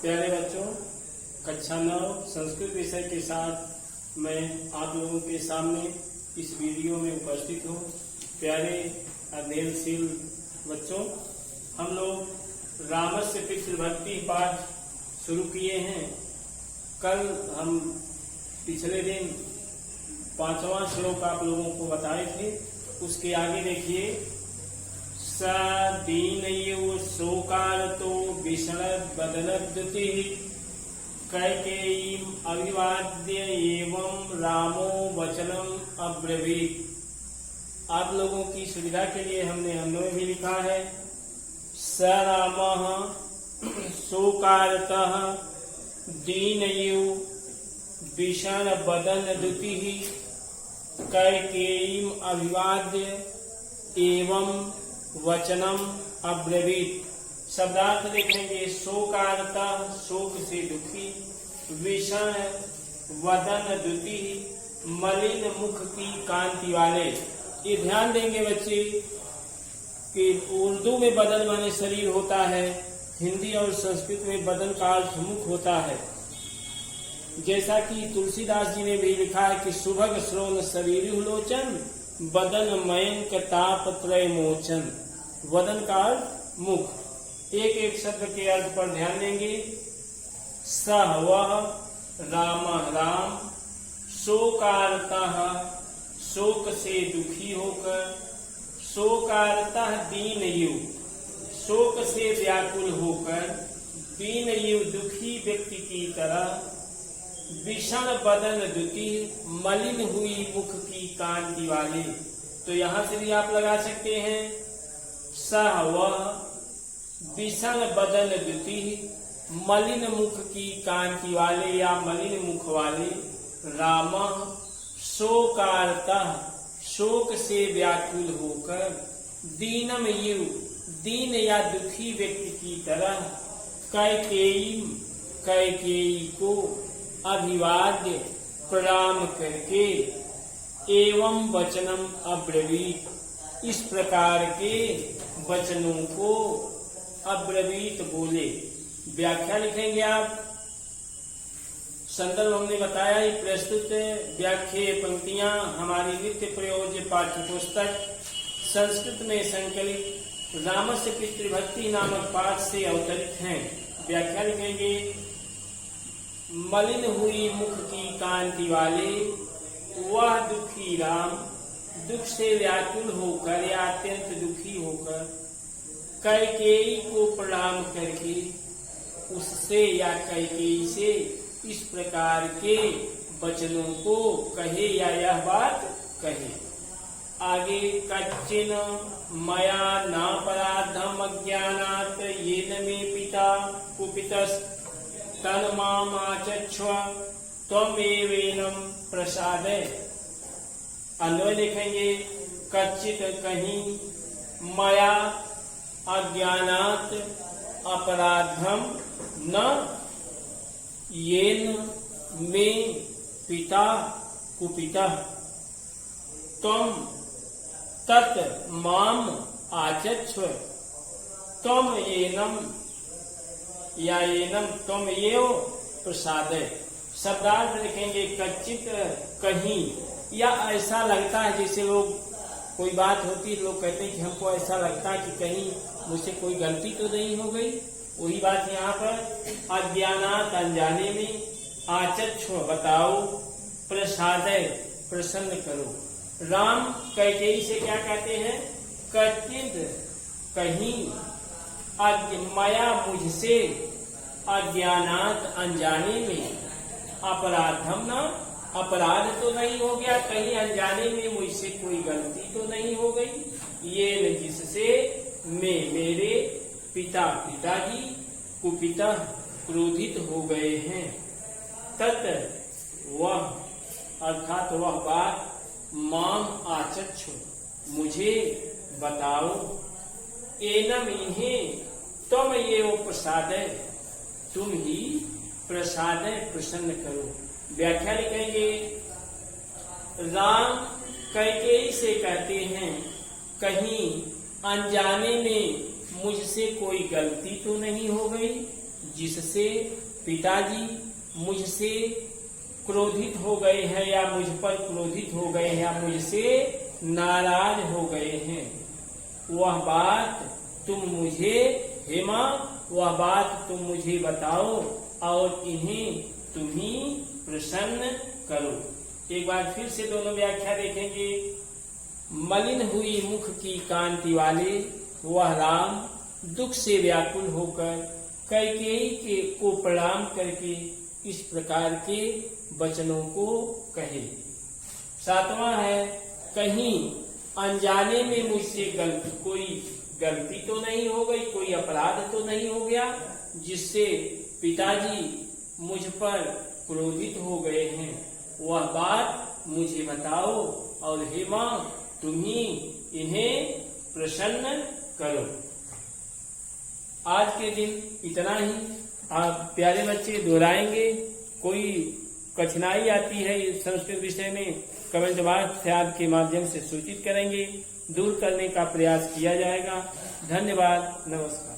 प्यारे बच्चों, कक्षा 9 संस्कृत विषय के साथ मैं आप लोगों के सामने इस वीडियो में उपस्थित हूँ। प्यारे अध्ययनशील बच्चों, हम लोग रामस्य पितृभक्ति पाठ शुरू किए हैं। कल हम पिछले दिन 5वां श्लोक आप लोगों को बताए थे। उसके आगे देखिए, स दीनयु शोकारतो विषणद बदनद्युतिः कैकेयीम अभिवाद्य एवं रामो वचनम अब्रवीत। आप लोगों की सुविधा के लिए हमने अन्वय भी लिखा है। स रामः शोकारतः दीनयु विषण बदनद्युतिः कैकेयीम अभिवाद्य एवं वचनम अब्रवीत। शब्दार्थ देखेंगे, शोकारतः शोक से दुखी, विषण वदन द्युति मलिन मुख की कांति वाले। ये ध्यान देंगे बच्चे कि उर्दू में बदन माने शरीर होता है, हिंदी और संस्कृत में बदन का अर्थ मुख होता है। जैसा कि तुलसीदास जी ने भी लिखा है कि सुभग श्रोण शरीर लोचन बदन मयंक ताप त्रय मोचन। वदन का अर्थ मुख। एक एक शब्द के अर्थ पर ध्यान देंगे। सह वह राम राम, शोकारतः शोक से दुखी होकर, शोकारतः दीनयु शोक से व्याकुल होकर, दीनयु दुखी व्यक्ति की तरह, विषण बदन द्युति मलिन हुई मुख की कांति वाले। तो यहाँ से भी आप लगा सकते हैं, सह वह विषण बदन द्युति मलिन मुख की कांति वाले या मलिन मुख वाले, राम शोकारतः शोक से व्याकुल होकर, दीनम यु दीन या दुखी व्यक्ति की तरह, कैकेयीम कैकेयी को अभिवाद्य प्रणाम करके, एवं वचनम अब्रवीत इस प्रकार के वचनों को अब्रवीत बोले। व्याख्या लिखेंगे आप। संदर्भ हमने बताया, ये प्रस्तुत व्याख्या पंक्तियां हमारी नित्य प्रयोज्य पाठ्य पुस्तक संस्कृत में संकलित रामस्य पितृभक्ति नामक पाठ से अवतरित हैं। व्याख्या लिखेंगे, मलिन हुई मुख की कांति वाले वह दुखी राम, दुख से व्याकुल होकर या अत्यंत दुखी होकर, कैकेयी को प्रणाम करके उससे या कैकेयी से इस प्रकार के वचनों को कहे या यह बात कहे। आगे, कच्चिन मया नापराधम अज्ञानात् येन मे पिता कुपितस् तन्मामाचक्ष्व त्वमेवेनं प्रसादय। अन्वय लिखेंगे, कच्चित कहीं, मया अज्ञानात् अपराधम न येन मे पिता कुपितः त्वं तत् माम आचक्ष्व त्वं येनम या येनम त्वं एव प्रसादय। शब्दार्थ लिखेंगे, कच्चित कहीं, या ऐसा लगता है, जैसे लोग कोई बात होती है, लोग कहते हैं कि हमको ऐसा लगता है कि कहीं मुझसे कोई गलती तो नहीं हो गई। वही बात यहाँ पर, अज्ञानात अनजाने में, आचक्ष्व बताओ, प्रसादय प्रसन्न करो। राम कैकेयी से क्या कहते हैं, कच्चित कहीं, मया मुझसे, अज्ञानात अनजाने में, अपराधम न अपराध तो नहीं हो गया, कहीं अनजाने में मुझसे कोई गलती तो नहीं हो गई, ये जिससे मैं मेरे पिताजी कुपिता क्रोधित हो गए हैं। तत् वह अर्थात वह बात, माम आचक्ष्व मुझे बताओ, एनम इन्हें, तुम ये वो प्रसादय तुम ही प्रसादय प्रसन्न करो। व्याख्या लिखेंगे, राम कैकेयी से कहते हैं, कहीं अनजाने में मुझसे कोई गलती तो नहीं हो गई, जिससे पिताजी मुझसे क्रोधित हो गए हैं या मुझ पर क्रोधित हो गए हैं या मुझसे नाराज हो गए हैं, वह बात तुम मुझे हेमा वह बात तुम मुझे बताओ और इन्हें तुम ही प्रसन्न करो। एक बार फिर से दोनों व्याख्या देखेंगे। मलिन हुई मुख की कांति वाले वह राम दुख से व्याकुल होकर कैकेयी के को प्रणाम करके इस प्रकार के वचनों को कहे। सातवां है, कहीं अनजाने में मुझसे कोई गलती तो नहीं हो गई, कोई अपराध तो नहीं हो गया जिससे पिताजी मुझ पर क्रोधित हो गए हैं, वह बात मुझे बताओ और हे मां तुम ही इन्हें प्रसन्न करो। आज के दिन इतना ही। आप प्यारे बच्चे दोहराएंगे, कोई कठिनाई आती है संस्कृत विषय में कमेंट बॉक्स से आपके माध्यम से सूचित करेंगे, दूर करने का प्रयास किया जाएगा। धन्यवाद, नमस्कार।